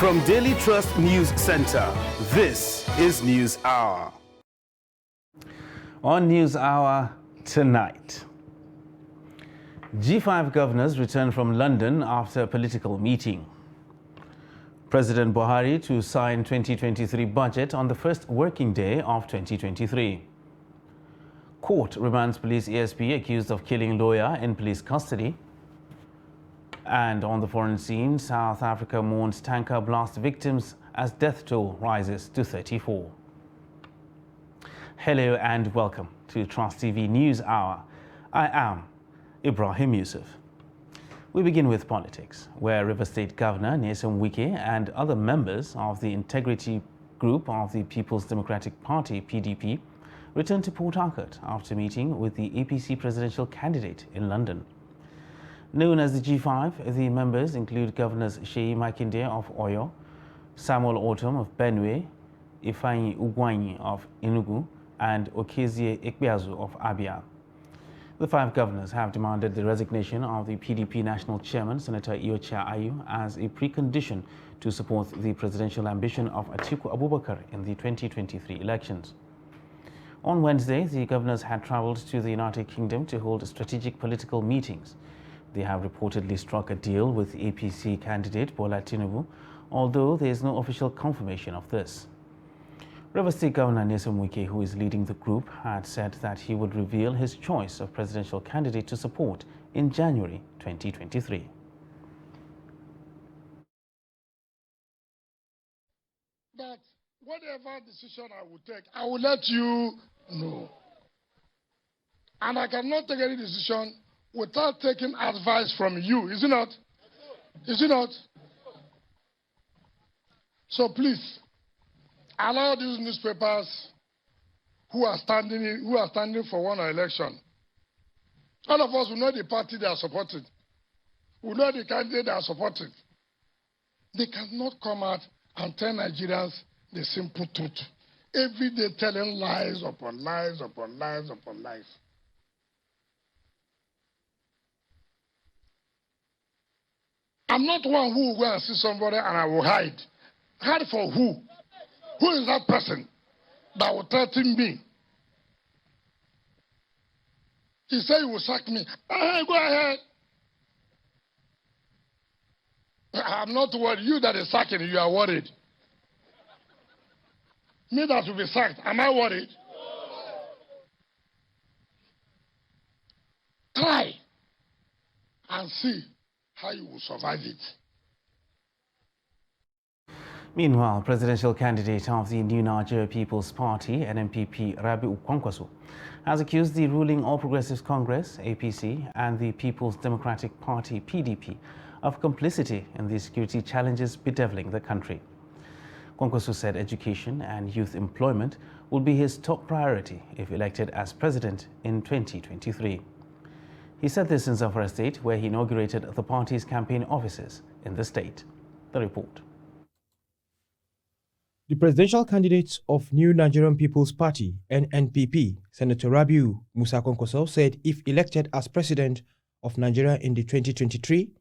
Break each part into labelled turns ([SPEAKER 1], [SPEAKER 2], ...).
[SPEAKER 1] From Daily Trust News Center, this is News Hour.
[SPEAKER 2] On News Hour tonight, G5 governors return from London after a political meeting. President Buhari to sign 2023 budget on the first working day of 2023. Court remands police ASP accused of killing lawyer in police custody. And on the foreign scene, South Africa mourns tanker blast victims as death toll rises to 34. Hello and welcome to Trust TV News Hour. I am Ibrahim Yusuf. We begin with politics, where River State Governor Nyesom Wike and other members of the Integrity Group of the People's Democratic Party, PDP, returned to Port Harcourt after meeting with the APC presidential candidate in London. Known as the G5, the members include Governors Seyi Makinde of Oyo, Samuel Ortom of Benue, Ifeanyi Ugwuanyi of Enugu, and Okezie Ikpeazu of Abia. The five governors have demanded the resignation of the PDP National Chairman, Senator Iyorchia Ayu, as a precondition to support the presidential ambition of Atiku Abubakar in the 2023 elections. On Wednesday, the governors had travelled to the United Kingdom to hold strategic political meetings. They have reportedly struck a deal with APC candidate Bola Tinubu, although there is no official confirmation of this. River State Governor Nyesom Wike, who is leading the group, had said that he would reveal his choice of presidential candidate to support in January 2023.
[SPEAKER 3] But whatever decision I will take, I will let you know. And I cannot take any decision without taking advice from you. Is it not? Is it not? So please, allow these newspapers who are standing for one election. All of us will know the party they are supporting. We know the candidate they are supporting. They cannot come out and tell Nigerians the simple truth. Every day telling lies upon lies upon lies upon lies. I'm not one who will go and see somebody and I will hide. Hide for who? Who is that person that will threaten me? He said he will sack me. Go ahead. I'm not worried. You that is sacking, you are worried. Me that will be sacked, am I worried? Try and see how you will survive it.
[SPEAKER 2] Meanwhile, presidential candidate of the New Nigeria People's Party, NNPP, Rabiu Kwankwaso, has accused the ruling All Progressives Congress, APC, and the People's Democratic Party, PDP, of complicity in the security challenges bedeviling the country. Kwankwaso said education and youth employment will be his top priority if elected as president in 2023. He said this in Zamfara State, where he inaugurated the party's campaign offices in the state. The report.
[SPEAKER 4] The presidential candidate of New Nigerian People's Party, NNPP, Senator Rabiu Musa Kwankwaso, said if elected as president of Nigeria in the 2023,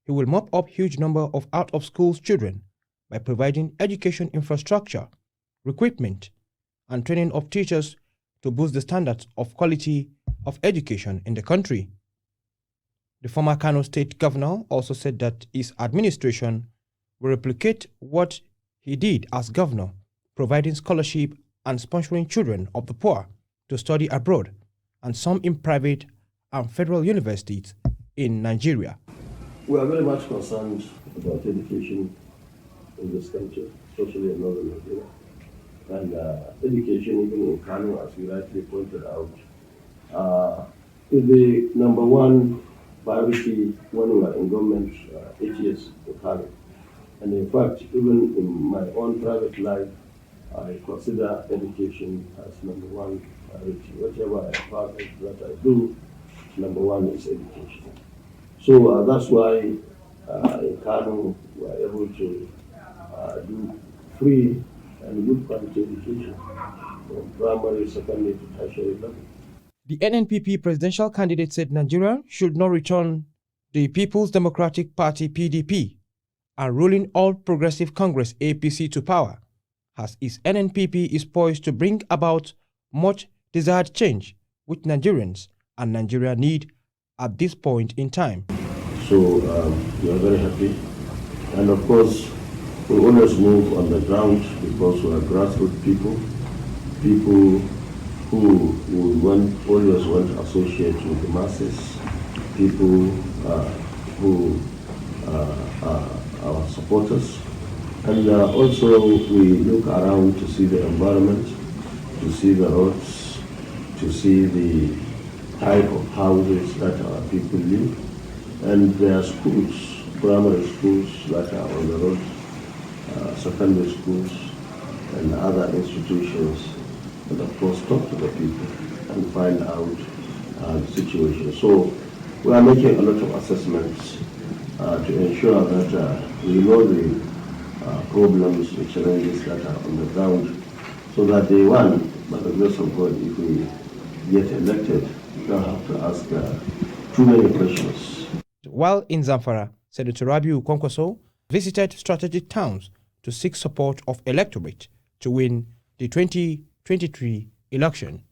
[SPEAKER 4] he will mop up huge number of out-of-school children by providing education infrastructure, equipment, and training of teachers to boost the standards of quality of education in the country. The former Kano State Governor also said that his administration will replicate what he did as governor, providing scholarship and sponsoring children of the poor to study abroad, and some in private and federal universities in Nigeria.
[SPEAKER 5] We are very much concerned about education in this country, especially in northern Nigeria. And education, even in Kano, as you rightly pointed out, is the number one priority when we are in government 8 years in Kano. And in fact, even in my own private life, I consider education as number one priority. Whatever part that I do, number one is education. So that's why in Kano we are able to do free and good quality education from primary, secondary to tertiary level.
[SPEAKER 4] The NNPP presidential candidate said Nigeria should not return the People's Democratic Party, PDP, and ruling All Progressive Congress APC to power, as its NNPP is poised to bring about much desired change which Nigerians and Nigeria need at this point in time.
[SPEAKER 5] So we are very happy. And of course, we always move on the ground because we are grassroots people who always want to associate with the masses, people who are our supporters. And also we look around to see the environment, to see the roads, to see the type of houses that our people live. And there are schools, primary schools that are on the road, secondary schools and other institutions. And of course talk to the people and find out the situation. So we are making a lot of assessments to ensure that we know the problems, the challenges that are on the ground, so that day one, by the grace of God, if we get elected, we don't have to ask too many questions.
[SPEAKER 4] While in Zamfara, Senator Rabiu Kwankwaso visited strategic towns to seek support of electorate to win the 2023 election.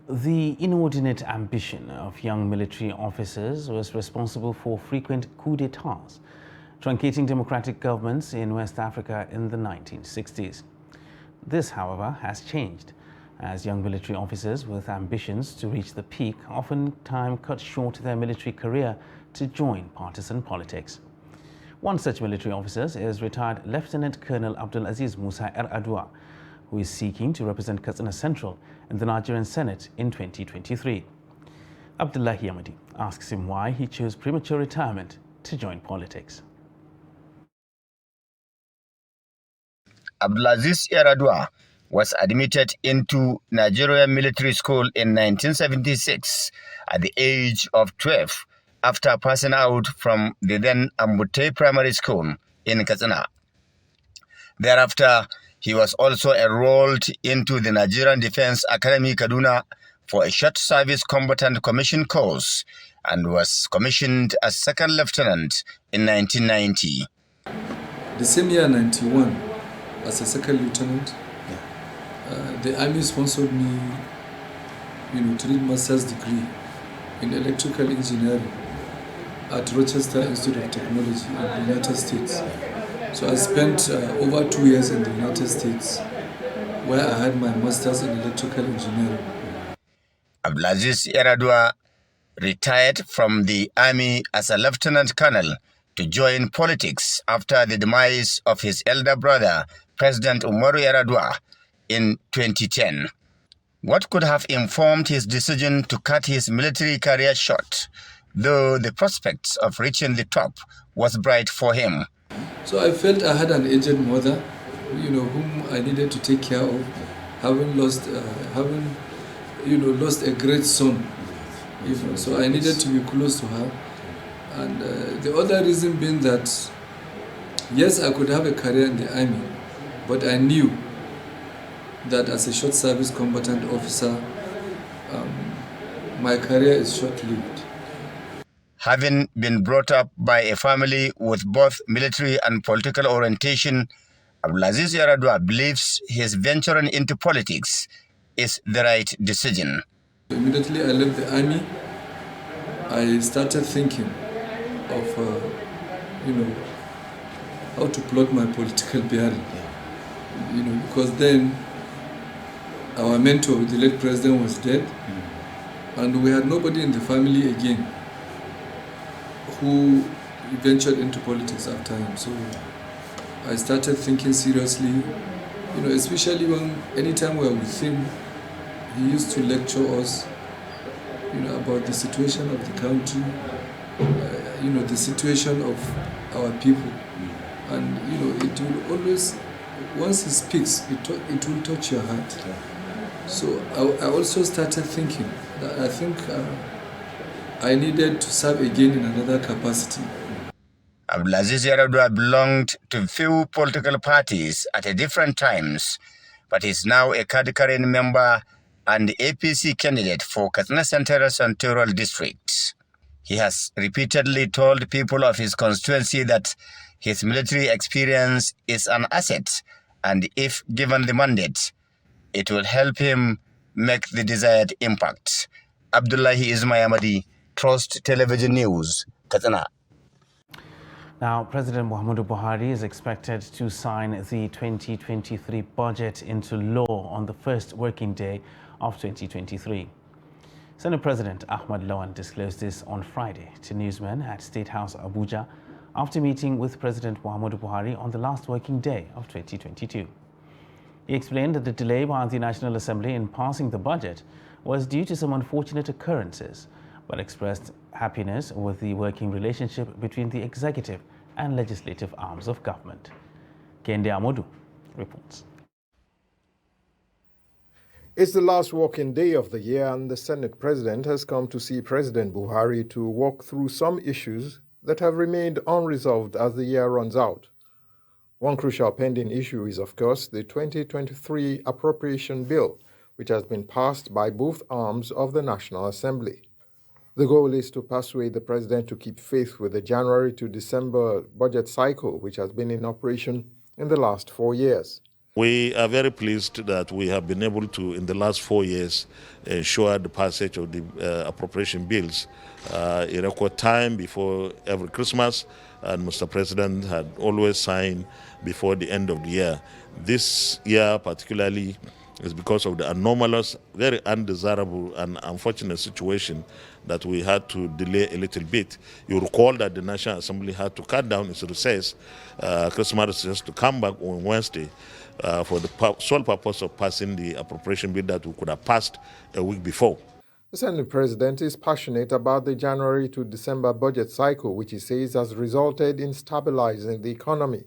[SPEAKER 2] The inordinate ambition of young military officers was responsible for frequent coups d'etats, truncating democratic governments in West Africa in the 1960s. This, however, has changed, as young military officers with ambitions to reach the peak oftentimes cut short their military career to join partisan politics. One such military officer is retired Lieutenant Colonel Abdulaziz Musa Yar'Adua, who is seeking to represent Katsina Central in the Nigerian Senate in 2023. Abdullahi Yamadi asks him why he chose premature retirement to join politics.
[SPEAKER 6] Abdulaziz Yar'Adua was admitted into Nigerian Military School in 1976 at the age of 12 after passing out from the then Ambute Primary School in Katsina. Thereafter, he was also enrolled into the Nigerian Defense Academy Kaduna for a short service combatant commission course and was commissioned as second lieutenant in 1990.
[SPEAKER 7] The same year, 91, as a second lieutenant, the army sponsored me, to read master's degree in electrical engineering at Rochester Institute of Technology in the United States. So I spent over 2 years in the United States, where I had my master's in electrical engineering.
[SPEAKER 6] Abdulaziz Yar'Adua retired from the army as a lieutenant colonel to join politics after the demise of his elder brother, President Umaru Yar'Adua, in 2010. What could have informed his decision to cut his military career short, though the prospects of reaching the top was bright for him?
[SPEAKER 7] So I felt I had an aged mother, whom I needed to take care of, having lost a great son. So I needed to be close to her. And the other reason being that, yes, I could have a career in the army, but I knew that as a short service combatant officer, my career is short-lived.
[SPEAKER 6] Having been brought up by a family with both military and political orientation, Abdulaziz Yar'Adua believes his venturing into politics is the right decision.
[SPEAKER 7] Immediately I left the army, I started thinking of, how to plot my political bearing. Because then our mentor, the late president, was dead, and we had nobody in the family again who ventured into politics after him. So I started thinking seriously, especially anytime we were with him, he used to lecture us, about the situation of the country, the situation of our people. And, it will always, once he speaks, it will touch your heart. So I also started thinking that I think I needed to serve again in another capacity.
[SPEAKER 6] Abdulaziz Yar'Adua belonged to few political parties at different times, but is now a card-carrying member and APC candidate for Katsina Central Senatorial District. He has repeatedly told people of his constituency that his military experience is an asset, and if given the mandate, it will help him make the desired impact. Abdullahi Ismayamadi, Trust Television News, Katsina.
[SPEAKER 2] Now, President Muhammadu Buhari is expected to sign the 2023 budget into law on the first working day of 2023. Senate President Ahmad Lawan disclosed this on Friday to newsmen at State House Abuja after meeting with President Muhammadu Buhari on the last working day of 2022. He explained that the delay by the National Assembly in passing the budget was due to some unfortunate occurrences, but expressed happiness with the working relationship between the executive and legislative arms of government. Kende Amodu reports.
[SPEAKER 8] It's the last working day of the year, and the Senate President has come to see President Buhari to walk through some issues that have remained unresolved as the year runs out. One crucial pending issue is, of course, the 2023 Appropriation Bill, which has been passed by both arms of the National Assembly. The goal is to persuade the President to keep faith with the January to December budget cycle, which has been in operation in the last 4 years.
[SPEAKER 9] We are very pleased that we have been able to, in the last 4 years, ensure the passage of the appropriation bills in record time before every Christmas, and Mr. President had always signed before the end of the year. This year particularly is because of the anomalous, very undesirable and unfortunate situation that we had to delay a little bit. You recall that the National Assembly had to cut down its recess, Christmas recess, to come back on Wednesday for the sole purpose of passing the appropriation bill that we could have passed a week before.
[SPEAKER 8] The Senate President is passionate about the January to December budget cycle, which he says has resulted in stabilizing the economy.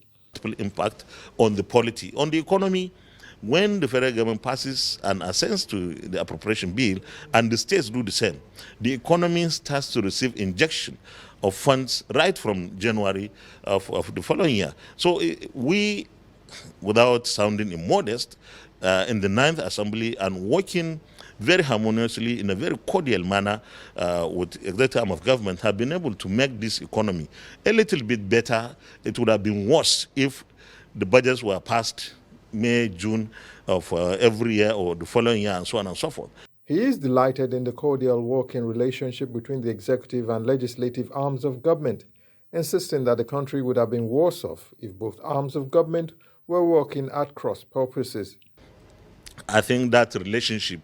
[SPEAKER 9] Impact on the polity, on the economy. When the federal government passes and assents to the appropriation bill and the states do the same, the economy starts to receive injection of funds right from January of the following year. So we, without sounding immodest, in the 9th Assembly and working very harmoniously in a very cordial manner with the executive arm of government, have been able to make this economy a little bit better. It would have been worse if the budgets were passed May, June of every year or the following year, and so on and so forth.
[SPEAKER 8] He is delighted in the cordial working relationship between the executive and legislative arms of government, insisting that the country would have been worse off if both arms of government were working at cross purposes.
[SPEAKER 9] I think that relationship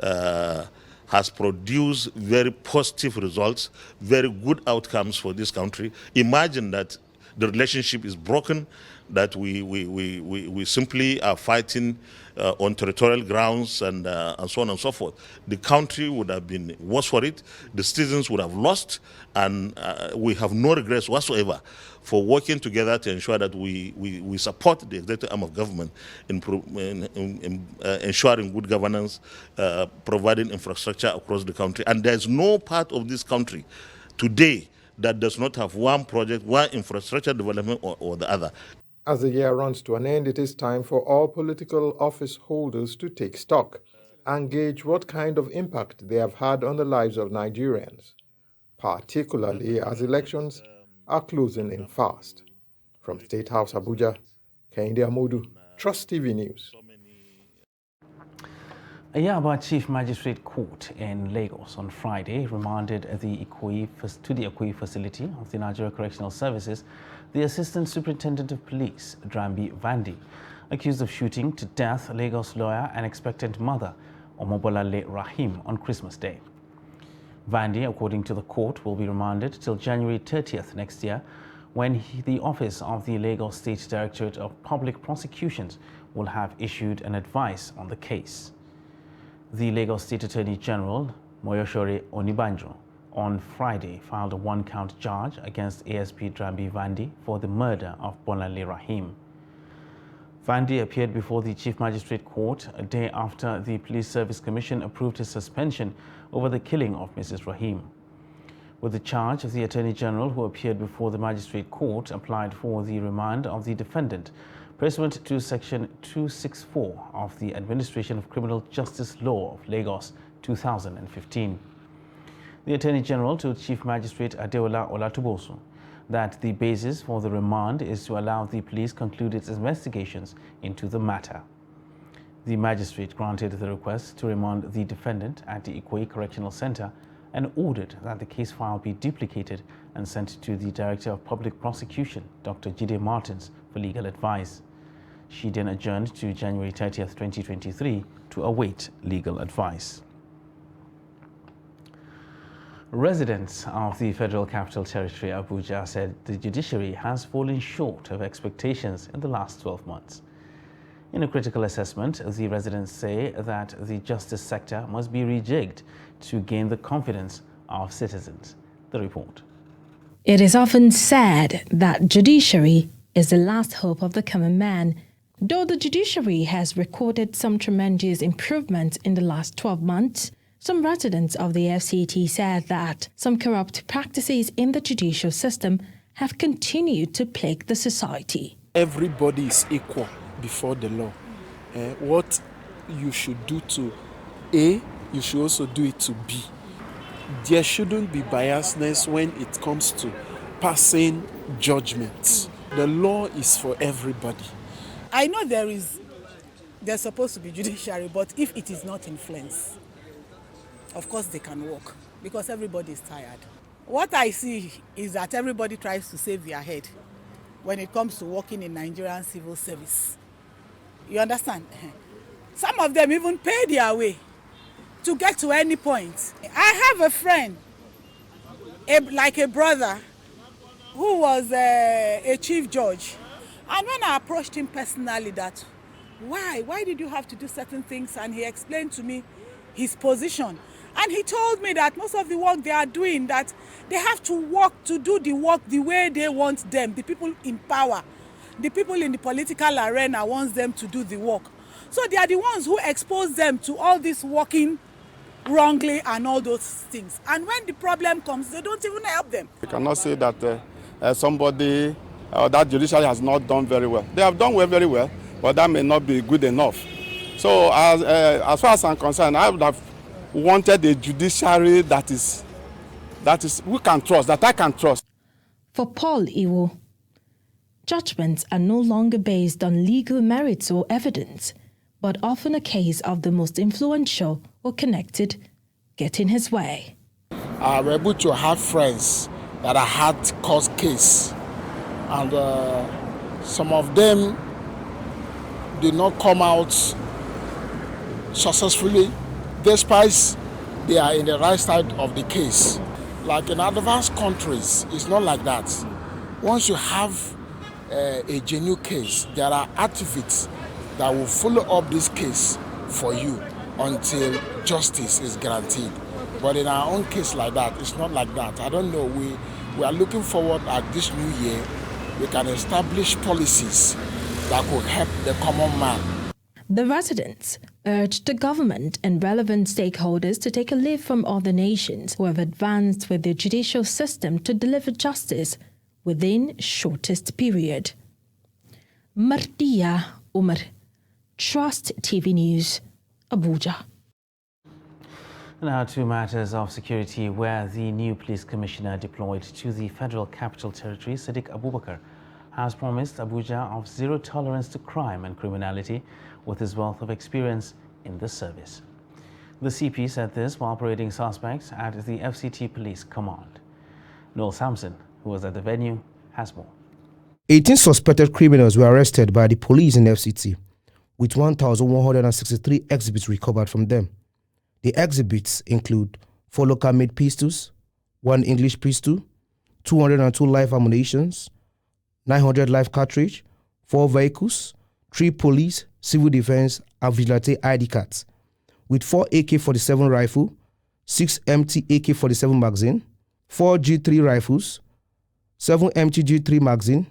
[SPEAKER 9] has produced very positive results, very good outcomes for this country. Imagine that the relationship is broken, that we simply are fighting on territorial grounds and so on and so forth. The country would have been worse for it, the citizens would have lost, and we have no regrets whatsoever for working together to ensure that we support the executive arm of government in ensuring good governance, providing infrastructure across the country. And there's no part of this country today that does not have one project, one infrastructure development or the other.
[SPEAKER 8] As the year runs to an end, it is time for all political office holders to take stock and gauge what kind of impact they have had on the lives of Nigerians, particularly as elections are closing in fast. From State House Abuja, Kende Amodu, Trust TV News.
[SPEAKER 2] A Yaba Chief Magistrate Court in Lagos on Friday remanded to the Ikoyi facility of the Nigeria Correctional Services the Assistant Superintendent of Police, Drambi Vandi, accused of shooting to death Lagos lawyer and expectant mother, Omobolale Rahim, on Christmas Day. Vandi, according to the court, will be remanded till January 30th next year, when the Office of the Lagos State Directorate of Public Prosecutions will have issued an advice on the case. The Lagos State Attorney General, Moyoshore Onibanjo, on Friday filed a one-count charge against ASP Drambi Vandi for the murder of Bonale Rahim. Vandi appeared before the Chief Magistrate Court a day after the Police Service Commission approved his suspension over the killing of Mrs. Rahim. With the charge, the Attorney General, who appeared before the Magistrate Court, applied for the remand of the defendant pursuant to Section 264 of the Administration of Criminal Justice Law of Lagos, 2015. The Attorney General told Chief Magistrate Adeola Olatubosun that the basis for the remand is to allow the police conclude its investigations into the matter. The magistrate granted the request to remand the defendant at the Ikoyi Correctional Center and ordered that the case file be duplicated and sent to the Director of Public Prosecution, Dr. Jide Martins, for legal advice. She then adjourned to January 30th, 2023 to await legal advice. Residents of the Federal Capital Territory, Abuja, said the judiciary has fallen short of expectations in the last 12 months. In a critical assessment, the residents say that the justice sector must be rejigged to gain the confidence of citizens. The report.
[SPEAKER 10] It is often said that judiciary is the last hope of the common man. Though the judiciary has recorded some tremendous improvements in the last 12 months, some residents of the FCT said that some corrupt practices in the judicial system have continued to plague the society.
[SPEAKER 11] Everybody is equal before the law. What you should do to A, you should also do it to B. There shouldn't be biasness when it comes to passing judgments. The law is for everybody.
[SPEAKER 12] I know there's supposed to be judiciary, but if it is not influenced, of course they can work because everybody is tired. What I see is that everybody tries to save their head when it comes to working in Nigerian civil service. You understand? Some of them even pay their way to get to any point. I have a friend, like a brother, who was a chief judge. And when I approached him personally that, why did you have to do certain things? And he explained to me his position. And he told me that most of the work they are doing, that they have to work to do the work the way they want them, the people in power. The people in the political arena wants them to do the work. So they are the ones who expose them to all this working wrongly and all those things. And when the problem comes, they don't even help them.
[SPEAKER 13] We cannot say that somebody, that judiciary has not done very well. They have done very well, but that may not be good enough. So as far as I'm concerned, I would have wanted a judiciary that is we can trust, that I can trust.
[SPEAKER 10] For Paul Iwo, judgments are no longer based on legal merits or evidence, but often a case of the most influential or connected getting his way.
[SPEAKER 11] I'm able to have friends that I had court case, and some of them did not come out successfully, despite they are in the right side of the case. Like in advanced countries, it's not like that. Once you have a genuine case, there are activists that will follow up this case for you until justice is guaranteed. But in our own case like that, it's not like that. I don't know, we are looking forward at this new year, we can establish policies that could help the common man.
[SPEAKER 10] The residents urged the government and relevant stakeholders to take a leaf from other nations who have advanced with the judicial system to deliver justice within shortest period. Martia Umar, Trust TV News, Abuja.
[SPEAKER 2] Now to matters of security, where the new police commissioner deployed to the Federal Capital Territory, Sadiq Abubakar, has promised Abuja of zero tolerance to crime and criminality with his wealth of experience in the service. The CP said this while parading suspects at the FCT Police Command. Noel Sampson, who was at the venue, has more.
[SPEAKER 4] 18 suspected criminals were arrested by the police in FCT, with 1,163 exhibits recovered from them. The exhibits include 4 local-made pistols, 1 English pistol, 202 live ammunitions, 900 live cartridge, 4 vehicles, 3 police, civil defense, and vigilante ID cards, with 4 AK-47 rifle, 6 empty AK-47 magazine, 4 G3 rifles, 7 empty G3 magazine,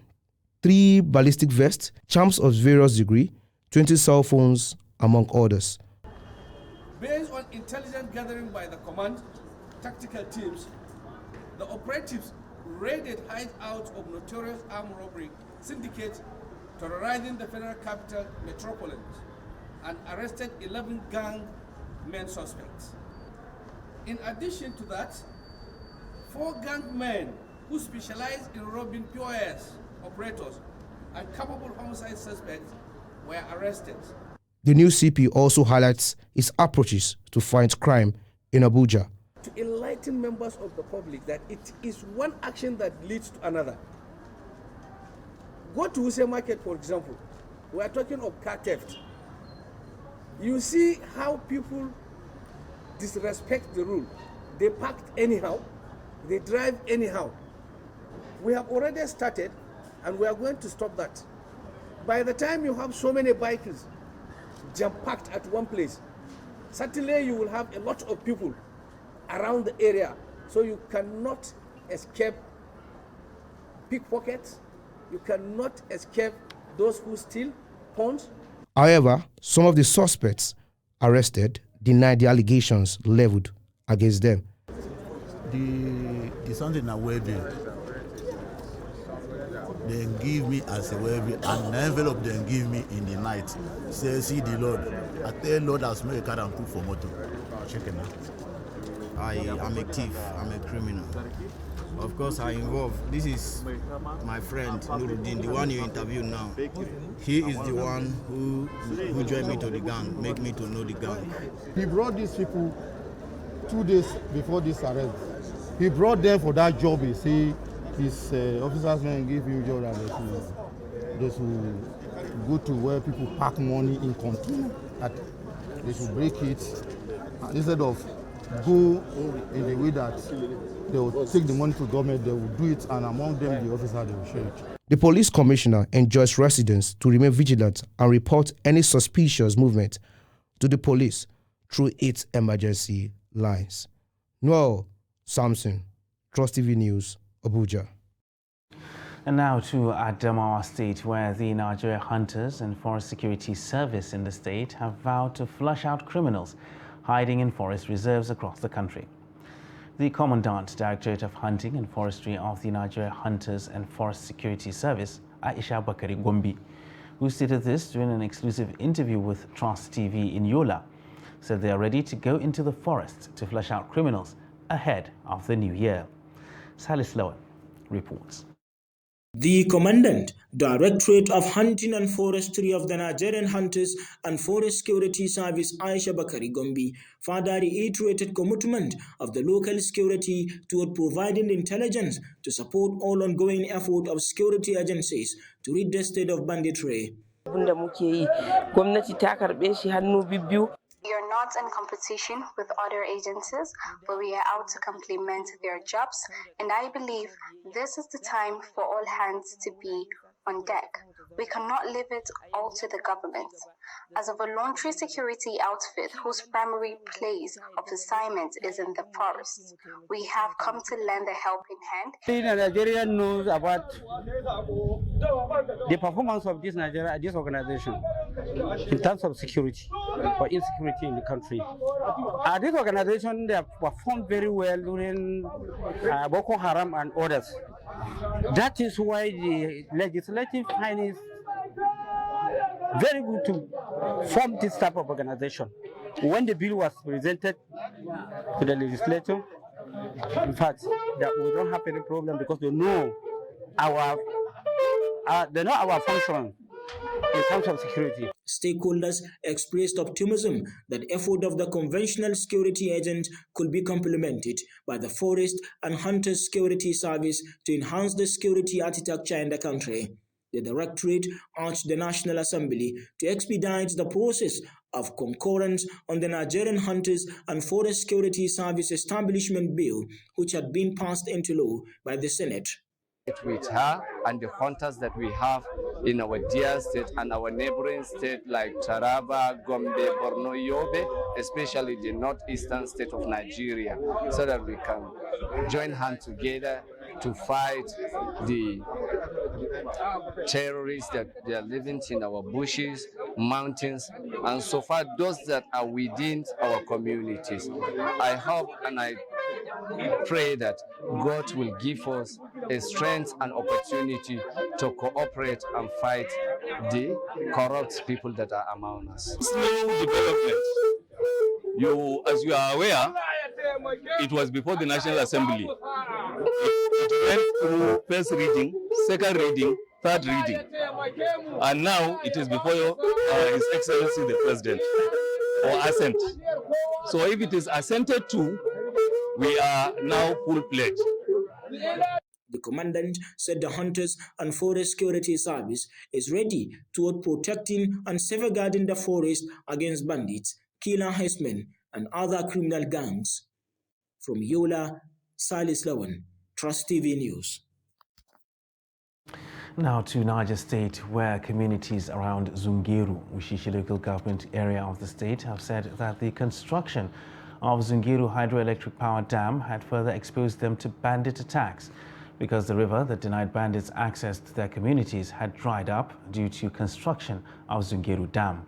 [SPEAKER 4] 3 ballistic vests, charms of various degree, 20 cell phones, among others.
[SPEAKER 14] Based on intelligence gathering by the command tactical teams, the operatives raided hideouts of notorious armed robbery syndicates terrorizing the Federal Capital Metropolis and arrested 11 gang men suspects. In addition to that, 4 gunmen who specialize in robbing POS operators and capable homicide suspects were arrested.
[SPEAKER 4] The new CP also highlights its approaches to fight crime in Abuja.
[SPEAKER 14] To enlighten members of the public that it is one action that leads to another. Go to Wuse Market, for example. We are talking of car theft. You see how people disrespect the rule. They park anyhow, they drive anyhow. We have already started and we are going to stop that. By the time you have so many bikers jam-packed at one place, certainly you will have a lot of people around the area, so you cannot escape pickpockets, you cannot escape those who steal pawns.
[SPEAKER 4] However, some of the suspects arrested denied the allegations leveled against them.
[SPEAKER 15] The something I wedding. They give me as a wedding, and the envelope they give me in the night. Say, see the Lord. I tell Lord I'll smell a car and cook for motor. Check it out.
[SPEAKER 16] I'm a thief, I'm a criminal. Of course, I involve. This is my friend Nuruddin, the one you interview now. He is the one who joined me to the gang, make me to know the gang.
[SPEAKER 17] He brought these people 2 days before this arrest. He brought them for that job. He say his officers may give you job and they should go to where people pack money in container. That they should break it instead of go in the way that they will take the money to government, they will do it, and among them, the officer, they will share it.
[SPEAKER 4] The police commissioner enjoins residents to remain vigilant and report any suspicious movement to the police through its emergency lines. Noel Samson, Trust TV News, Abuja.
[SPEAKER 2] And now to Adamawa State, where the Nigeria Hunters and Forest Security Service in the state have vowed to flush out criminals hiding in forest reserves across the country. The Commandant Directorate of Hunting and Forestry of the Nigeria Hunters and Forest Security Service, Aisha Bakari Gombi, who stated this during an exclusive interview with Trust TV in Yola, said they are ready to go into the forest to flush out criminals ahead of the new year. Salis Lawan reports.
[SPEAKER 18] The Commandant, Directorate of Hunting and Forestry of the Nigerian Hunters and Forest Security Service, Aisha Bakari Gombi, further reiterated commitment of the local security toward providing intelligence to support all ongoing effort of security agencies to rid the state of banditry.
[SPEAKER 19] We are not in competition with other agencies, but we are out to complement their jobs, and I believe this is the time for all hands to be on deck. We cannot leave it all to the government. As a voluntary security outfit whose primary place of assignment is in the forest, we have come to lend a helping hand.
[SPEAKER 20] Nigeria knows about the performance of this organization in terms of security or insecurity in the country. This organization, they have performed very well during Boko Haram and others. That is why the legislative finance very good to form this type of organization. When the bill was presented to the legislature, in fact, that we don't have any problem because they know our function in terms of security.
[SPEAKER 18] Stakeholders expressed optimism that effort of the conventional security agent could be complemented by the Forest and Hunter Security Service to enhance the security architecture in the country. The Directorate urged the National Assembly to expedite the process of concurrence on the Nigerian Hunters and Forest Security Service Establishment Bill, which had been passed into law by the Senate.
[SPEAKER 21] With her and the hunters that we have in our dear state and our neighboring state like Taraba, Gombe, Borno, Yobe, especially the northeastern state of Nigeria, so that we can join hands together to fight the terrorists that they are living in our bushes, mountains, and so far those that are within our communities. I hope and I pray that God will give us a strength and opportunity to cooperate and fight the corrupt people that are among us.
[SPEAKER 22] Slow development. As you are aware, it was before the National Assembly
[SPEAKER 1] It went through first reading, second reading, third reading, and now it is before His Excellency the President for assent. So if it is assented to, we are now full-fledged.
[SPEAKER 18] The commandant said the Hunters and Forest Security Service is ready toward protecting and safeguarding the forest against bandits, killer herdsmen, and other criminal gangs. From Yola, Salis Lawan, Trust TV News.
[SPEAKER 2] Now to Niger State, where communities around Zungeru, Wushishi local government area of the state, have said that the construction of Zungeru hydroelectric power dam had further exposed them to bandit attacks because the river that denied bandits access to their communities had dried up due to construction of Zungeru Dam.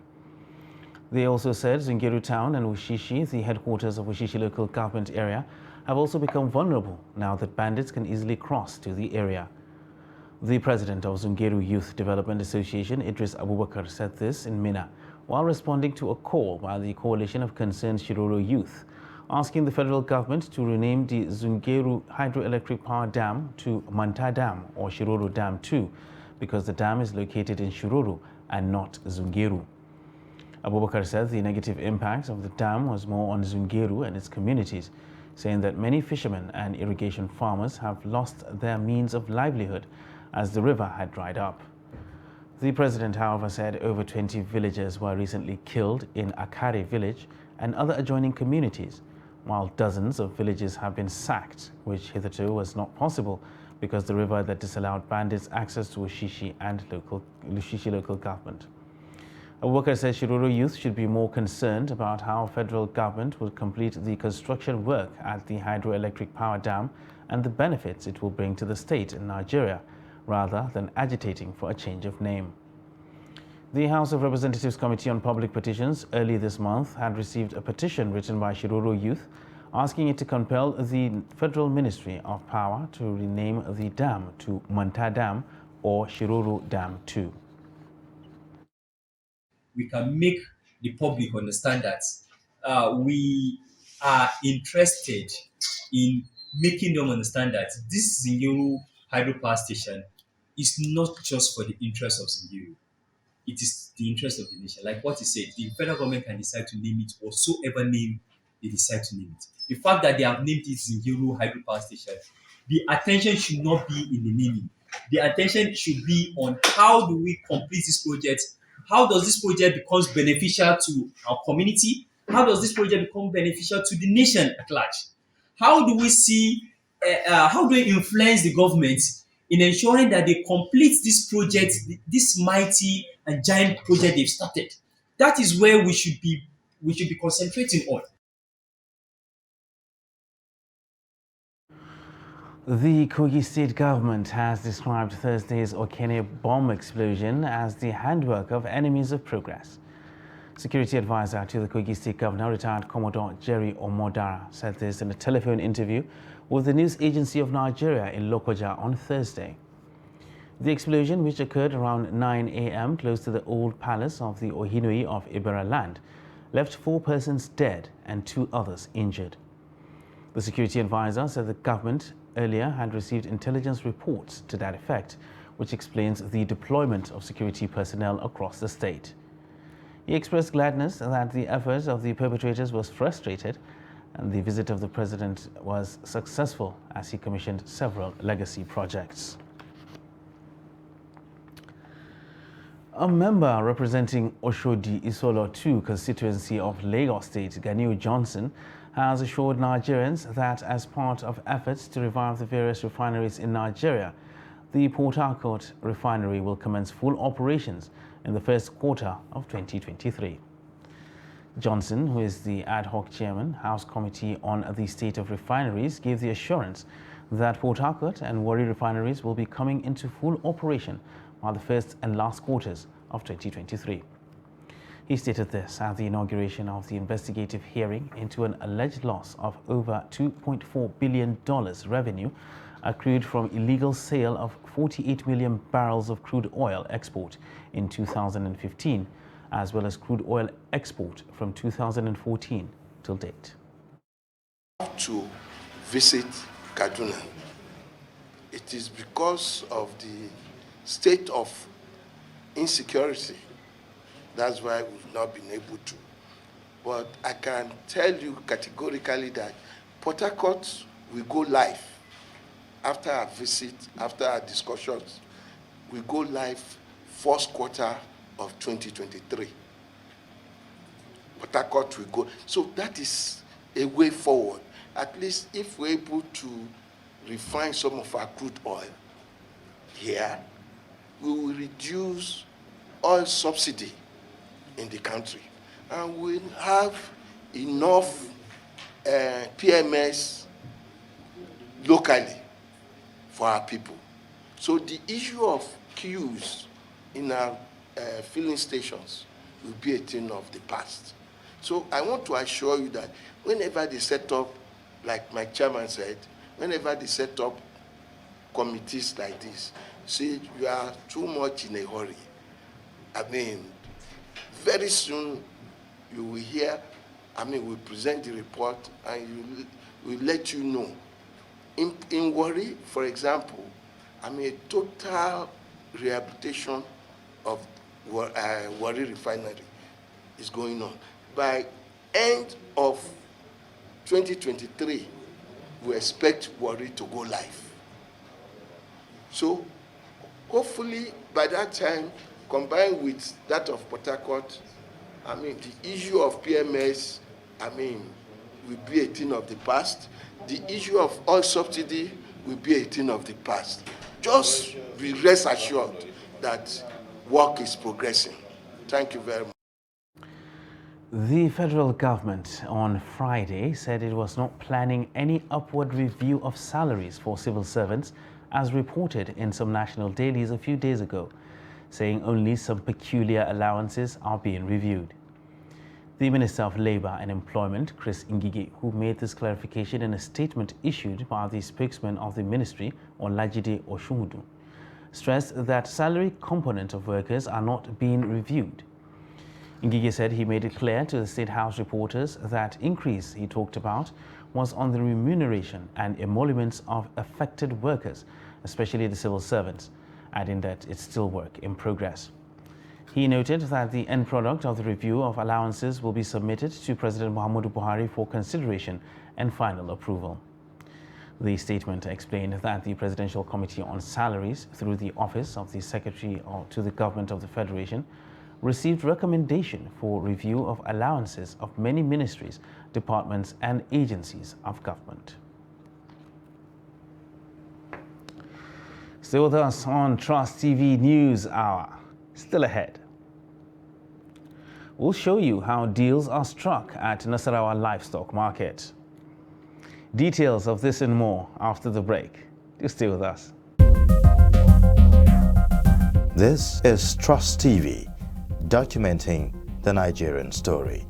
[SPEAKER 2] They also said Zungeru town and Wushishi, the headquarters of Wushishi local government area, have also become vulnerable now that bandits can easily cross to the area. The president of Zungeru Youth Development Association, Idris Abubakar, said this in Mina while responding to a call by the Coalition of Concerned Shiroro Youth, asking the federal government to rename the Zungeru hydroelectric power dam to Manta Dam or Shiroro Dam 2 because the dam is located in Shiroro and not Zungeru. Abubakar said the negative impact of the dam was more on Zungeru and its communities, saying that many fishermen and irrigation farmers have lost their means of livelihood as the river had dried up. The president, however, said over 20 villagers were recently killed in Akare village and other adjoining communities, while dozens of villages have been sacked, which hitherto was not possible because the river that disallowed bandits access to Wushishi and Wushishi local government. Abubakar said Shiroro youth should be more concerned about how federal government will complete the construction work at the hydroelectric power dam and the benefits it will bring to the state and Nigeria, rather than agitating for a change of name. The House of Representatives Committee on Public Petitions early this month had received a petition written by Shiroro Youth asking it to compel the Federal Ministry of Power to rename the dam to Manta Dam or Shiroro Dam 2.
[SPEAKER 22] We can make the public understand that we are interested in making them understand that this Zungeru hydropower station is not just for the interest of Zungeru. It is the interest of the nation. Like what he said, the federal government can decide to name it whatsoever name they decide to name it. The fact that they have named it Zungeru hydropower station, the attention should not be in the naming. The attention should be on how do we complete this project. How does this project become beneficial to our community? How does this project become beneficial to the nation at large? How do we see, how do we influence the government in ensuring that they complete this project, this mighty and giant project they've started? That is where we should be concentrating on.
[SPEAKER 2] The Kogi State government has described Thursday's Okene bomb explosion as the handwork of enemies of progress. Security advisor to the Kogi State governor, retired Commodore Jerry Omodara, said this in a telephone interview with the News Agency of Nigeria in Lokoja on Thursday. The explosion, which occurred around 9 a.m. close to the old palace of the Ohinoi of Ibera land, left 4 persons dead and 2 others injured. The security advisor said the government earlier had received intelligence reports to that effect, which explains the deployment of security personnel across the state. He expressed gladness that the efforts of the perpetrators was frustrated and the visit of the president was successful as he commissioned several legacy projects. A member representing Oshodi Isolo 2 constituency of Lagos State, Ganiu Johnson, has assured Nigerians that as part of efforts to revive the various refineries in Nigeria, the Port Harcourt refinery will commence full operations in the first quarter of 2023. Johnson, who is the ad hoc chairman, House Committee on the State of Refineries, gave the assurance that Port Harcourt and Warri refineries will be coming into full operation by the first and last quarters of 2023. He stated this at the inauguration of the investigative hearing into an alleged loss of over $2.4 billion revenue accrued from illegal sale of 48 million barrels of crude oil export in 2015, as well as crude oil export from 2014 till date.
[SPEAKER 23] To visit Kaduna
[SPEAKER 3] it is because of the state of insecurity. That's why we've not been able to. But I can tell you categorically that Port Harcourt will go live after our visit, after our discussions. We go live first quarter of 2023. Port Harcourt will go. So that is a way forward. At least if we're able to refine some of our crude oil here, we will reduce oil subsidy in the country. And we'll have enough PMS locally for our people. So the issue of queues in our filling stations will be a thing of the past. So I want to assure you that whenever they set up, like my chairman said, whenever they set up committees like this, see, you are too much in a hurry. I mean, very soon you will hear, we'll present the report and we'll let you know. In Warri, for example, a total rehabilitation of Warri refinery is going on. By end of 2023, we expect Warri to go live. So hopefully by that time, combined with that of Port Harcourt, the issue of PMS, will be a thing of the past. The issue of oil subsidy will be a thing of the past. Just be rest assured that work is progressing. Thank you very much.
[SPEAKER 2] The federal government on Friday said it was not planning any upward review of salaries for civil servants, as reported in some national dailies a few days ago, saying only some peculiar allowances are being reviewed. The Minister of Labour and Employment, Chris Ngige, who made this clarification in a statement issued by the spokesman of the ministry, Olajide Oshumudu, stressed that salary component of workers are not being reviewed. Ngige said he made it clear to the State House reporters that increase he talked about was on the remuneration and emoluments of affected workers, especially the civil servants, adding that it's still work in progress. He noted that the end product of the review of allowances will be submitted to President Muhammadu Buhari for consideration and final approval. The statement explained that the Presidential Committee on Salaries, through the Office of the Secretary to the Government of the Federation, received recommendation for review of allowances of many ministries, departments and agencies of government. Stay with us on Trust TV News Hour. Still ahead, we'll show you how deals are struck at Nasarawa Livestock Market. Details of this and more after the break. Do stay with us.
[SPEAKER 5] This is Trust TV, documenting the Nigerian story.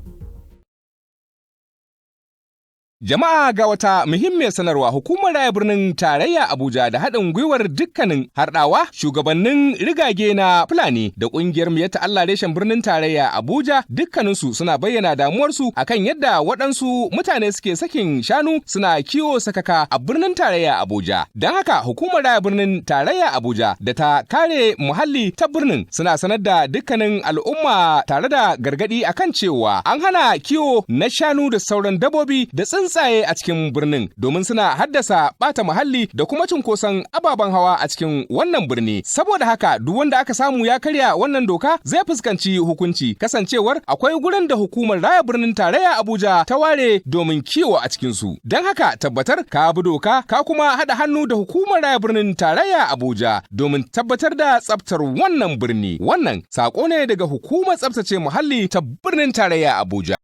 [SPEAKER 23] Jama'a ga wata muhimmiyar sanarwa, hukumar raya birnin tarayya Abuja da haɗin gwiwar dukkanin harɗawa shugabannin rigage na Fulani da ƙungiyar Miyatta Allah reshen birnin tarayya Abuja dukkaninsu suna bayyana damuwarsu akan yadda waɗansu mutane suke sakin shanu suna kiwo sakaka a birnin tarayya Abuja. Don haka hukumar raya birnin tarayya Abuja da ta kare muhalli ta birnin suna sanar da dukkanin al'umma tare da gargaɗi akan cewa an hana kiwo na shanu da sauran dabbobi da tsuntsaye a cikin birnin domin suna haddasa bata muhalli da kuma cunkoson ababen hawa a cikin wannan birni. Saboda haka duk wanda aka samu ya karya wannan doka zai fuskanci hukunci, kasancewar akwai gurin da hukumar raya birnin tarayya Abuja ta ware domin kiwo a cikin su. Don haka tabbatar ka bi doka ka kuma haɗa hannu da hukumar raya birnin tarayya Abuja domin tabbatar da tsaftar wannan birni. Wannan sako ne daga hukumar tsaftace muhalli ta birnin tarayya Abuja.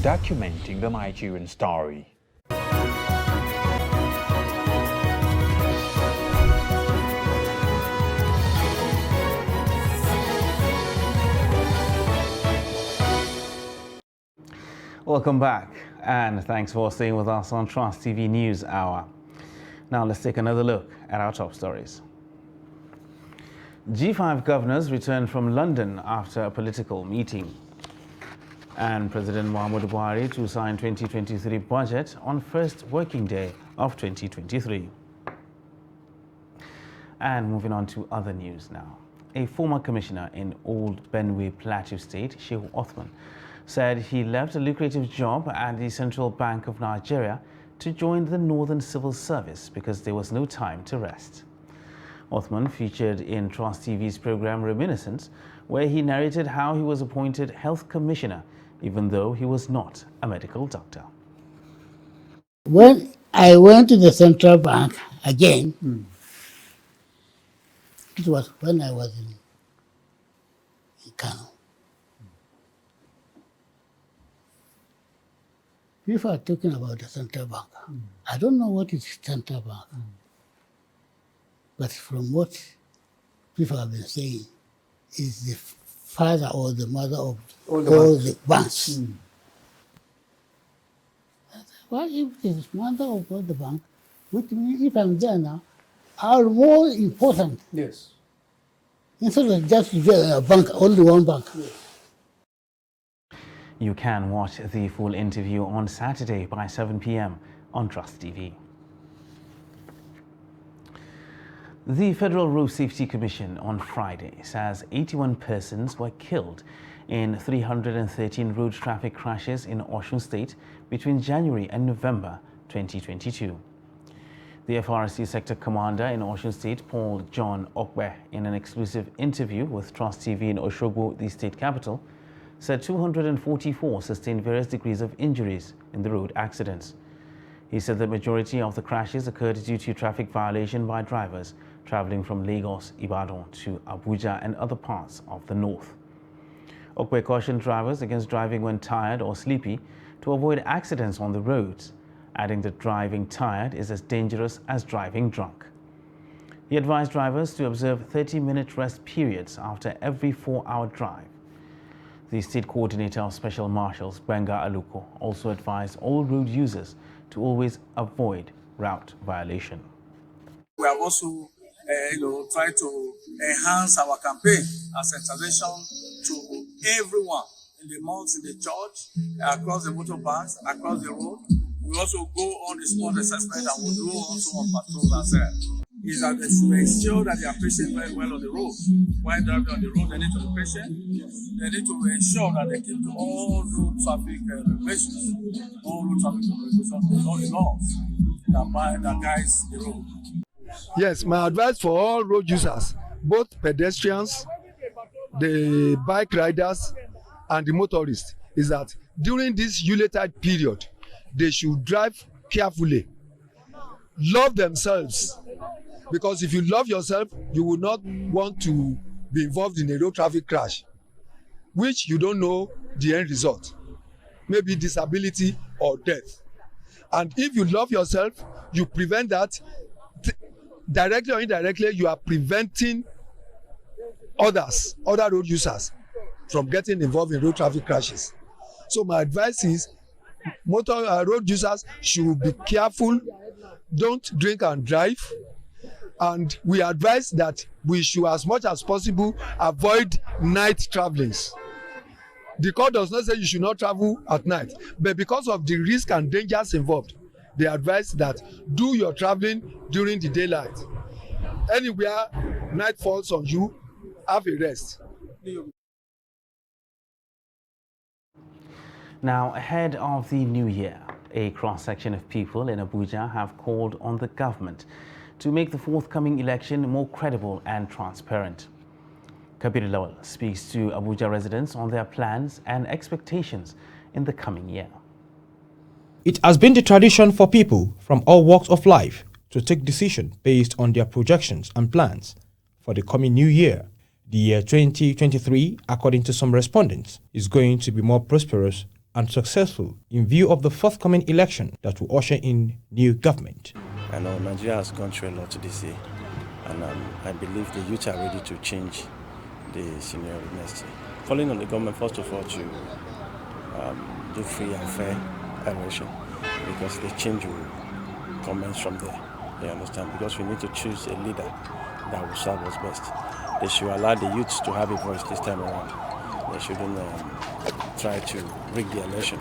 [SPEAKER 6] documenting the Nigerian story.
[SPEAKER 2] Welcome back, and thanks for staying with us on Trust TV News Hour. Now let's take another look at our top stories. G5 governors returned from London after a political meeting. And President Muhammadu Buhari to sign 2023 budget on first working day of 2023. And moving on to other news now. A former commissioner in Old Benue Plateau State, Shehu Othman, said he left a lucrative job at the Central Bank of Nigeria to join the Northern Civil Service because there was no time to rest. Othman featured in Trust TV's program Reminiscence, where he narrated how he was appointed health commissioner, even though he was not a medical doctor.
[SPEAKER 7] When I went to the Central Bank again, it was when I was in Kano. People are talking about the Central Bank. I don't know what is Central Bank. But from what people have been saying, is the father or the mother of all the banks. Well, if it is mother of all the bank, which means if I'm there now, are more important.
[SPEAKER 14] Yes.
[SPEAKER 7] Instead of just a bank, only one bank. Yes.
[SPEAKER 2] You can watch the full interview on Saturday by 7 p.m. on Trust TV. The Federal Road Safety Commission on Friday says 81 persons were killed in 313 road traffic crashes in Osun State between January and November 2022. The FRC Sector Commander in Osun State, Paul John Okwe, in an exclusive interview with Trust TV in Osogbo, the state capital, said 244 sustained various degrees of injuries in the road accidents. He said the majority of the crashes occurred due to traffic violation by drivers traveling from Lagos, Ibadan to Abuja and other parts of the north. Okwe cautioned drivers against driving when tired or sleepy to avoid accidents on the roads, adding that driving tired is as dangerous as driving drunk. He advised drivers to observe 30-minute rest periods after every 4-hour drive. The State Coordinator of Special Marshals, Benga Aluko, also advised all road users to always avoid route violation.
[SPEAKER 14] We have also tried to enhance our campaign and sensitization to everyone in the mosques, in the church, across the motorbikes, across the road. We also go on the spot assessment and we do also on patrols as well. Is that they ensure that they are patient very well on the road. While driving on the road, they need to be patient. They need to ensure that they keep to all road traffic regulations, all road traffic regulations, all the laws that guides the road.
[SPEAKER 9] Yes, my advice for all road users, both pedestrians, the bike riders, and the motorists, is that during this Yuletide period, they should drive carefully, love themselves, because if you love yourself, you will not want to be involved in a road traffic crash, which you don't know the end result, maybe disability or death. And if you love yourself, you prevent that. Directly or indirectly, you are preventing other road users from getting involved in road traffic crashes. So my advice is, road users should be careful, don't drink and drive, and we advise that we should, as much as possible, avoid night travelings. The court does not say you should not travel at night, but because of the risk and dangers involved, they advise that do your traveling during the daylight. Anywhere night falls on you, have a rest.
[SPEAKER 2] Now, ahead of the new year, a cross-section of people in Abuja have called on the government to make the forthcoming election more credible and transparent. Kabir Lawal speaks to Abuja residents on their plans and expectations in the coming year.
[SPEAKER 4] It has been the tradition for people from all walks of life to take decisions based on their projections and plans for the coming new year. The year 2023, according to some respondents, is going to be more prosperous and successful in view of the forthcoming election that will usher in new government.
[SPEAKER 8] I know Nigeria has gone through a lot this year, and I believe the youth are ready to change the scenario next year. Calling on the government, first of all, to do free and fair election, because the change will commence from there. You understand? Because we need to choose a leader that will serve us best. They should allow the youth to have a voice this time around. They shouldn't try to rig the election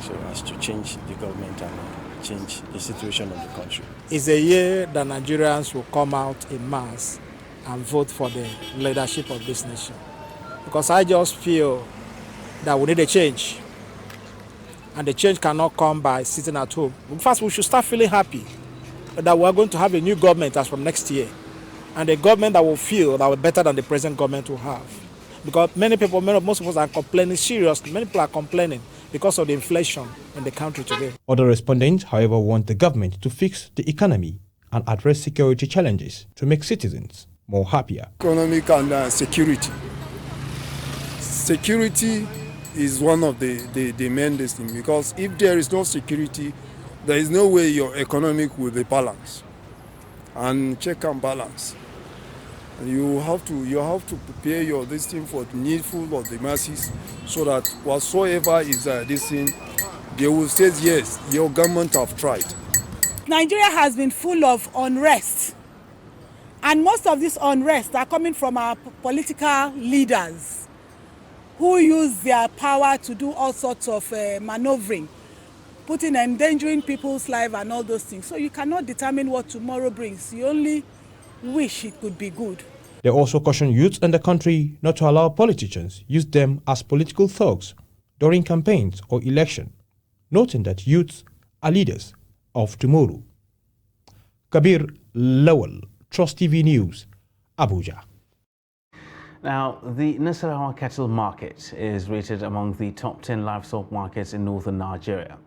[SPEAKER 8] so as to change the government and change the situation of the country.
[SPEAKER 12] It's a year that Nigerians will come out in mass and vote for the leadership of this nation. Because I just feel that we need a change. And the change cannot come by sitting at home. First, we should start feeling happy that we are going to have a new government as from next year. And a government that will feel that we're better than the present government will have. Because most of us are complaining seriously. Many people are complaining because of the inflation in the country today.
[SPEAKER 4] Other respondents, however, want the government to fix the economy and address security challenges to make citizens more happier.
[SPEAKER 13] Economic and security. Security is one of the main things, because if there is no security, there is no way your economic will be balanced. And check and balance. You have to prepare your this thing for the needful of the masses, so that whatsoever is this thing, they will say yes, your government have tried.
[SPEAKER 24] Nigeria has been full of unrest, and most of this unrest are coming from our political leaders who use their power to do all sorts of maneuvering, endangering people's lives and all those things. So you cannot determine what tomorrow brings. You only wish it could be good.
[SPEAKER 4] They also caution youths in the country not to allow politicians use them as political thugs during campaigns or election, noting that youths are leaders of tomorrow. Kabir Lawal, Trust TV News, Abuja.
[SPEAKER 2] Now, the Nasarawa cattle market is rated among the top 10 livestock markets in northern Nigeria.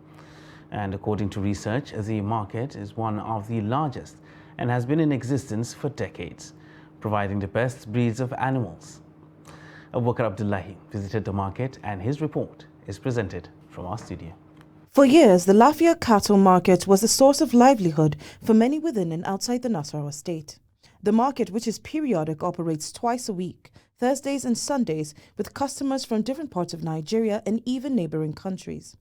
[SPEAKER 2] And according to research, the market is one of the largest and has been in existence for decades, providing the best breeds of animals. Abubakar Abdullahi visited the market, and his report is presented from our studio.
[SPEAKER 25] For years, the Lafia cattle market was the source of livelihood for many within and outside the Nasarawa state. The market, which is periodic, operates twice a week, Thursdays and Sundays, with customers from different parts of Nigeria and even neighboring countries.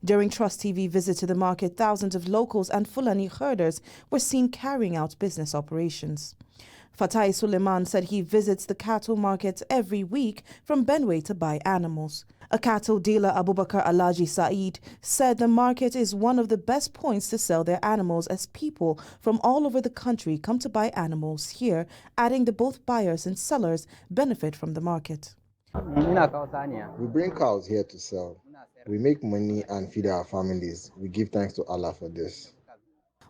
[SPEAKER 25] During Trust TV visit to the market, thousands of locals and Fulani herders were seen carrying out business operations. Fatai Suleiman said he visits the cattle markets every week from Benue to buy animals. A cattle dealer, Abubakar Alaji Saeed, said the market is one of the best points to sell their animals, as people from all over the country come to buy animals here, adding that both buyers and sellers benefit from the market.
[SPEAKER 26] We bring cows here to sell. We make money and feed our families. We give thanks to Allah for this.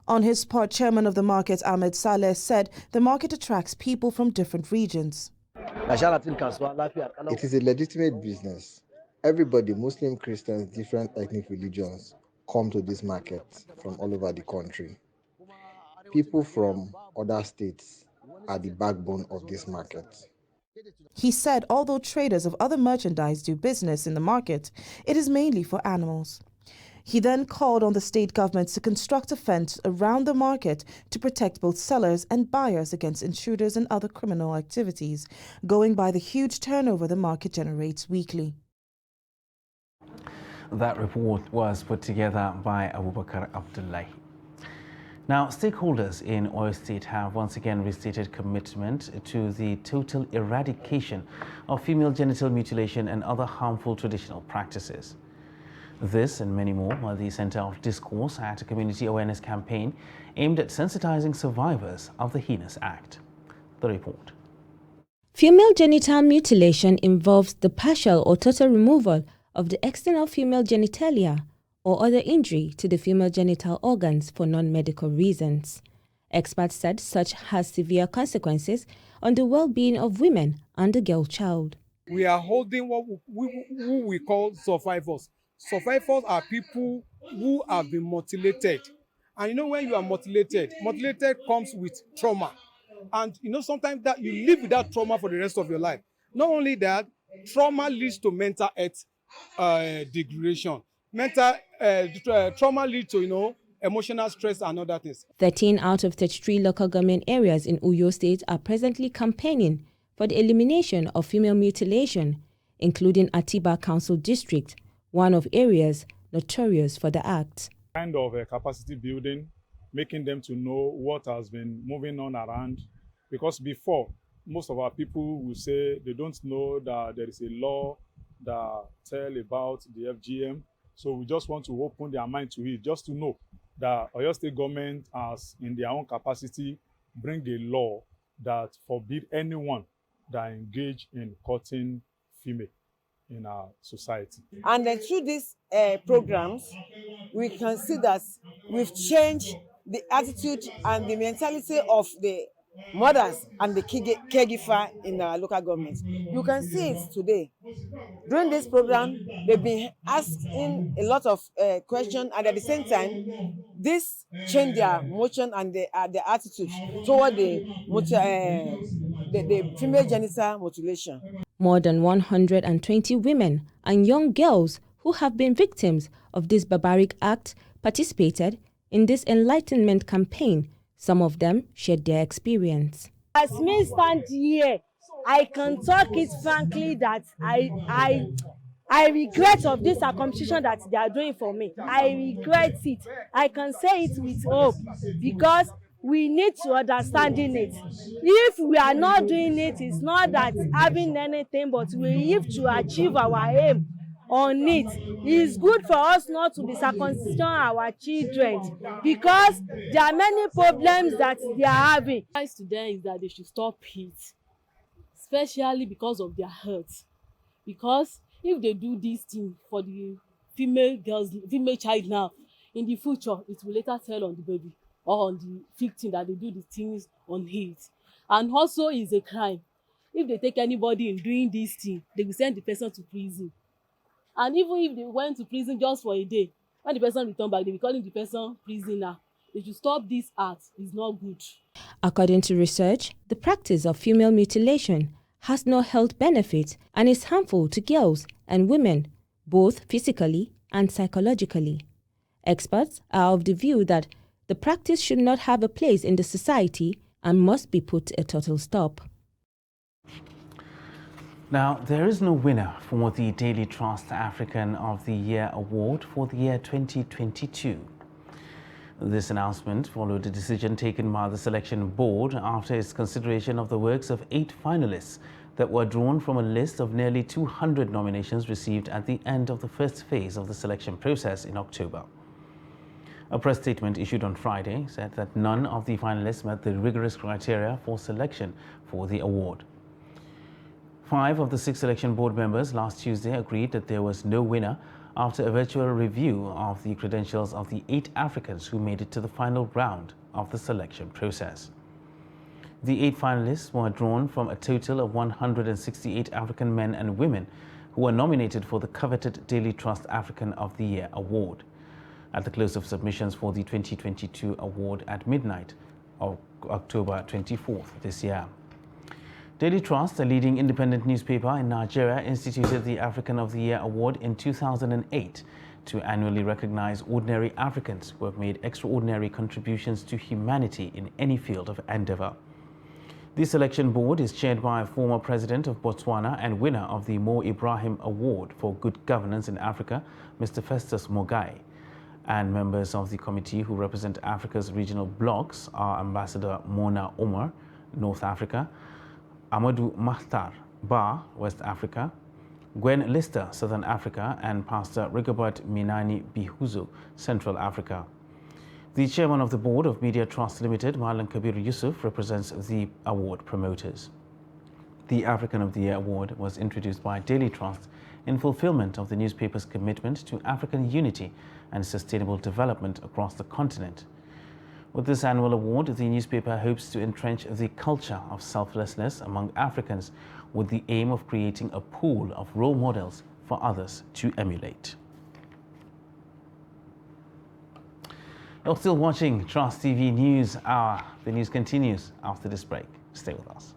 [SPEAKER 25] On his part, chairman of the market, Ahmed Saleh, said the market attracts people from different regions.
[SPEAKER 26] It is a legitimate business. Everybody, Muslim, Christians, different ethnic religions, come to this market from all over the country. People from other states are the backbone of this market.
[SPEAKER 25] He said although traders of other merchandise do business in the market, it is mainly for animals. He then called on the state government to construct a fence around the market to protect both sellers and buyers against intruders and other criminal activities, going by the huge turnover the market generates weekly.
[SPEAKER 2] That report was put together by Abubakar Abdullahi. Now, stakeholders in Oyo State have once again restated commitment to the total eradication of female genital mutilation and other harmful traditional practices. This and many more are the center of discourse at a community awareness campaign aimed at sensitizing survivors of the heinous act. The report.
[SPEAKER 27] Female genital mutilation involves the partial or total removal of the external female genitalia or other injury to the female genital organs for non-medical reasons. Experts said such has severe consequences on the well-being of women and the girl child.
[SPEAKER 28] We are holding what we call survivors. Survivors are people who have been mutilated. And you know, when you are mutilated comes with trauma. And you know, sometimes that you live with that trauma for the rest of your life. Not only that, trauma leads to mental health degradation. Mental trauma leads to, emotional stress and other things.
[SPEAKER 27] 13 out of 33 local government areas in Uyo State are presently campaigning for the elimination of female mutilation, including Atiba Council District, one of areas notorious for the act.
[SPEAKER 10] Kind of a capacity building, making them to know what has been moving on around. Because before, most of our people will say they don't know that there is a law that tell about the FGM. So we just want to open their mind to it, just to know that Oyo State government has, in their own capacity, bring a law that forbid anyone that engage in courting female in our society.
[SPEAKER 11] And then through these programs, we can see that we've changed the attitude and the mentality of the mothers and the caregiver in our local government. You can see it today. During this program, they've been asking a lot of questions, and at the same time, this changed their motion and their attitude toward the female genital mutilation.
[SPEAKER 27] More than 120 women and young girls who have been victims of this barbaric act participated in this enlightenment campaign. Some of them shared their experience.
[SPEAKER 15] As me stand here, I can talk it frankly that I regret of this accomplishment that they are doing for me. I regret it. I can say it with hope because we need to understand it. If we are not doing it, it's not that having anything, but we need to achieve our aim on it. It's good for us not to be circumcising our children because there are many problems that they are having.
[SPEAKER 16] My advice to them is that they should stop it, especially because of their health. Because if they do this thing for the female child now, in the future, it will later tell on the baby or on the victim that they do the things on it. And also, it's a crime. If they take anybody in doing this thing, they will send the person to prison. And even if they went to prison just for a day, when the person return back, they will call the person prisoner. They should stop this act. It's not good.
[SPEAKER 27] According to research, the practice of female mutilation has no health benefit and is harmful to girls and women, both physically and psychologically. Experts are of the view that the practice should not have a place in the society and must be put a total stop.
[SPEAKER 2] Now, there is no winner for the Daily Trust African of the Year award for the year 2022. This announcement followed a decision taken by the selection board after its consideration of the works of 8 finalists that were drawn from a list of nearly 200 nominations received at the end of the first phase of the selection process in October. A press statement issued on Friday said that none of the finalists met the rigorous criteria for selection for the award. 5 of the 6 selection board members last Tuesday agreed that there was no winner after a virtual review of the credentials of the 8 Africans who made it to the final round of the selection process. The 8 finalists were drawn from a total of 168 African men and women who were nominated for the coveted Daily Trust African of the Year award. At the close of submissions for the 2022 award at midnight of October 24th this year. Daily Trust, a leading independent newspaper in Nigeria, instituted the African of the Year award in 2008 to annually recognize ordinary Africans who have made extraordinary contributions to humanity in any field of endeavor. The selection board is chaired by a former president of Botswana and winner of the Mo Ibrahim Award for Good Governance in Africa, Mr. Festus Mogae. And members of the committee who represent Africa's regional blocs are Ambassador Mona Omar, North Africa, Amadou Mahtar Ba, West Africa, Gwen Lister, Southern Africa, and Pastor Rigobert Minani Bihuzo, Central Africa. The chairman of the board of Media Trust Limited, Marlon Kabir Yusuf, represents the award promoters. The African of the Year award was introduced by Daily Trust in fulfillment of the newspaper's commitment to African unity and sustainable development across the continent. With this annual award, the newspaper hopes to entrench the culture of selflessness among Africans with the aim of creating a pool of role models for others to emulate. You're still watching Trust TV News Hour. The news continues after this break. Stay with us.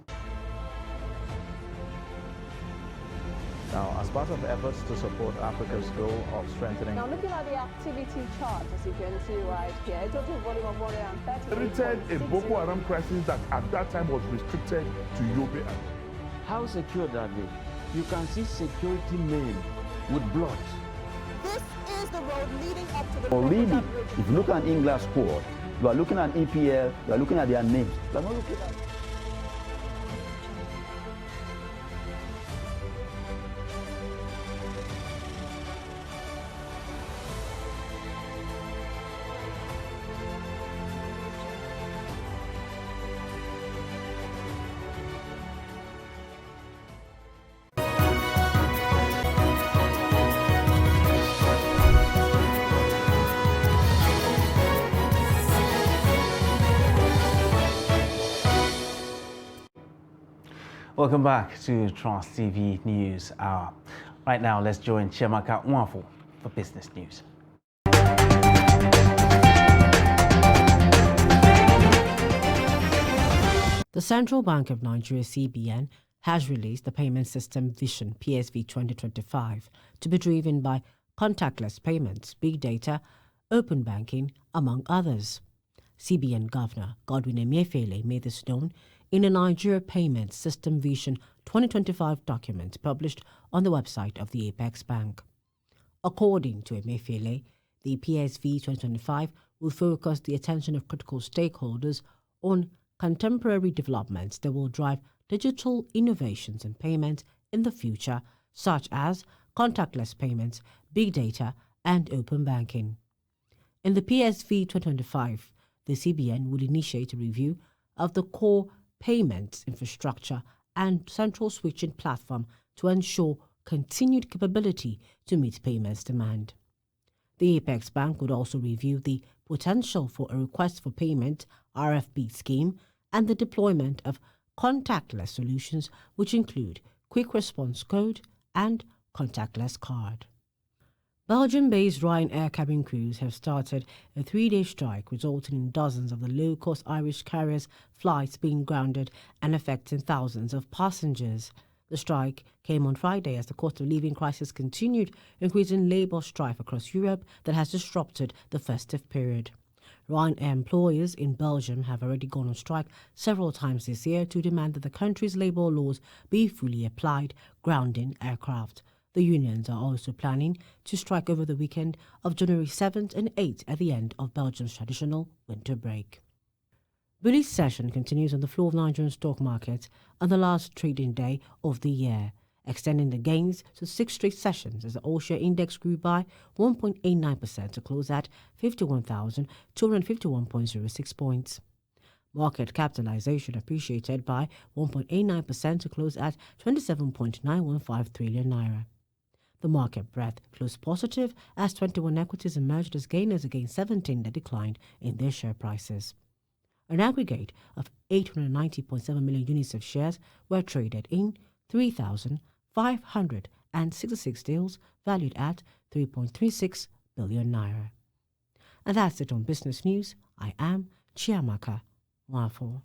[SPEAKER 1] Now, as part of efforts to support Africa's goal of strengthening...
[SPEAKER 3] Now, looking at the activity chart, as you can see right here, a total volume of 130...
[SPEAKER 17] Created a Boko Haram crisis that at that time was restricted to Yobe.
[SPEAKER 18] How secured are they? You can see security men with blood.
[SPEAKER 3] This is the road leading up to the...
[SPEAKER 19] Already, if you look at England squad, you are looking at EPL, you are looking at their names. You are not looking at...
[SPEAKER 2] Welcome back to Trust TV News Hour. Right now, let's join Chiamaka Nwafo for business news.
[SPEAKER 20] The Central Bank of Nigeria, CBN, has released the Payment System Vision PSV 2025 to be driven by contactless payments, big data, open banking, among others. CBN Governor Godwin Emefiele made this known in a Nigeria Payment System Vision 2025 document published on the website of the Apex Bank. According to Emefiele, the PSV 2025 will focus the attention of critical stakeholders on contemporary developments that will drive digital innovations in payments in the future, such as contactless payments, big data, and open banking. In the PSV 2025, the CBN will initiate a review of the core payments infrastructure and central switching platform to ensure continued capability to meet payments demand. The Apex Bank would also review the potential for a request for payment RFP scheme and the deployment of contactless solutions, which include quick response code and contactless card. Belgium-based Ryanair cabin crews have started a 3-day strike, resulting in dozens of the low-cost Irish carriers' flights being grounded and affecting thousands of passengers. The strike came on Friday as the cost of living crisis continued, increasing labour strife across Europe that has disrupted the festive period. Ryanair employers in Belgium have already gone on strike several times this year to demand that the country's labour laws be fully applied, grounding aircraft. The unions are also planning to strike over the weekend of January 7th and 8th at the end of Belgium's traditional winter break. Bullish session continues on the floor of Nigerian stock market on the last trading day of the year, extending the gains to 6 straight sessions as the all-share index grew by 1.89% to close at 51,251.06 points. Market capitalization appreciated by 1.89% to close at 27.915 trillion naira. The market breadth closed positive as 21 equities emerged as gainers against 17 that declined in their share prices. An aggregate of 890.7 million units of shares were traded in 3,566 deals valued at 3.36 billion naira. And that's it on Business News. I am Chiamaka Nwafo.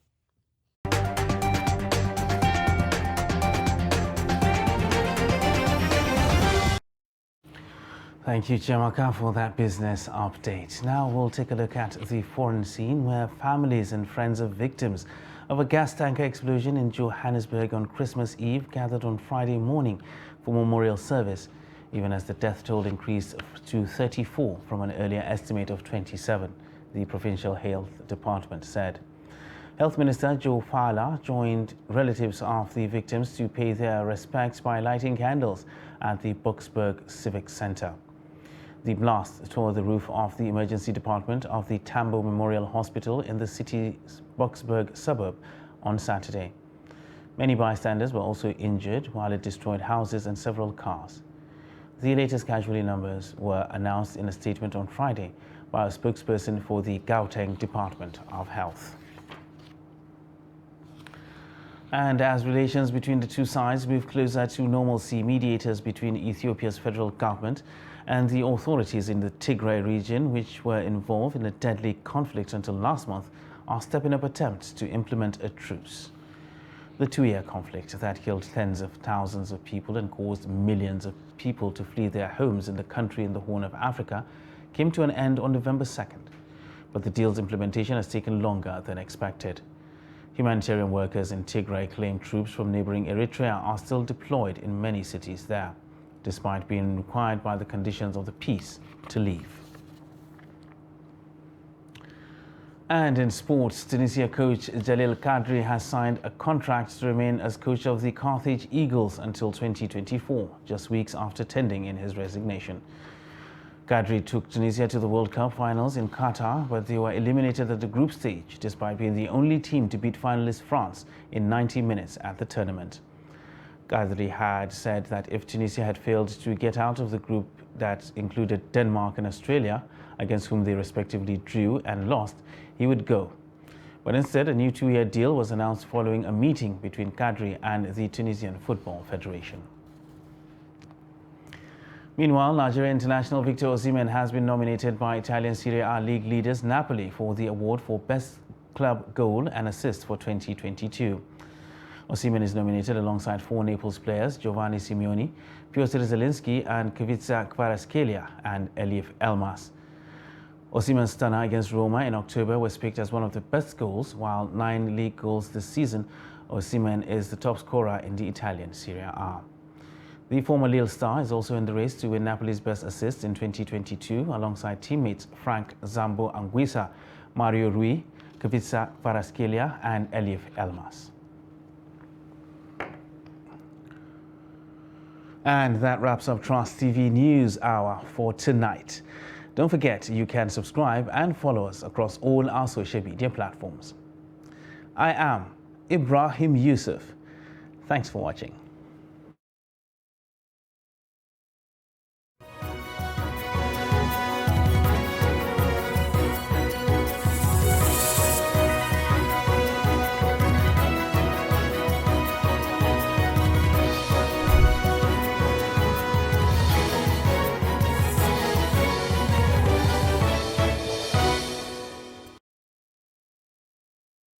[SPEAKER 2] Thank you, Chiamaka, for that business update. Now we'll take a look at the foreign scene where families and friends of victims of a gas tanker explosion in Johannesburg on Christmas Eve gathered on Friday morning for memorial service, even as the death toll increased to 34 from an earlier estimate of 27, the Provincial Health Department said. Health Minister Joe Phala joined relatives of the victims to pay their respects by lighting candles at the Boksburg Civic Center. The blast tore the roof of the emergency department of the Tambo Memorial Hospital in the city's Boksburg suburb on Saturday. Many bystanders were also injured while it destroyed houses and several cars. The latest casualty numbers were announced in a statement on Friday by a spokesperson for the Gauteng Department of Health. And as relations between the two sides move closer to normalcy, mediators between Ethiopia's federal government and the authorities in the Tigray region, which were involved in a deadly conflict until last month, are stepping up attempts to implement a truce. The two-year conflict that killed tens of thousands of people and caused millions of people to flee their homes in the country in the Horn of Africa came to an end on November 2nd. But the deal's implementation has taken longer than expected. Humanitarian workers in Tigray claim troops from neighboring Eritrea are still deployed in many cities there, despite being required by the conditions of the peace to leave. And in sports, Tunisia coach Jalil Kadri has signed a contract to remain as coach of the Carthage Eagles until 2024, just weeks after tendering in his resignation. Kadri took Tunisia to the World Cup finals in Qatar, but they were eliminated at the group stage, despite being the only team to beat finalist France in 90 minutes at the tournament. Kadri had said that if Tunisia had failed to get out of the group that included Denmark and Australia, against whom they respectively drew and lost, he would go. But instead, a new two-year deal was announced following a meeting between Kadri and the Tunisian Football Federation. Meanwhile, Nigeria international Victor Osimhen has been nominated by Italian Serie A league leaders Napoli for the award for Best Club Goal and Assist for 2022. Osimhen is nominated alongside four Naples players, Giovanni Simeone, Piotr Zielinski and Kviza Kvaratskhelia and Elif Elmas. Osimhen's stunner against Roma in October was picked as one of the best goals, while 9 league goals this season. Osimhen is the top scorer in the Italian Serie A. The former Lille star is also in the race to win Napoli's best assist in 2022 alongside teammates Frank Zambo Anguissa, Mario Rui, Kviza Kvaratskhelia and Elif Elmas. And that wraps up Trust TV News Hour for tonight. Don't forget, you can subscribe and follow us across all our social media platforms. I am Ibrahim Yusuf. Thanks for watching.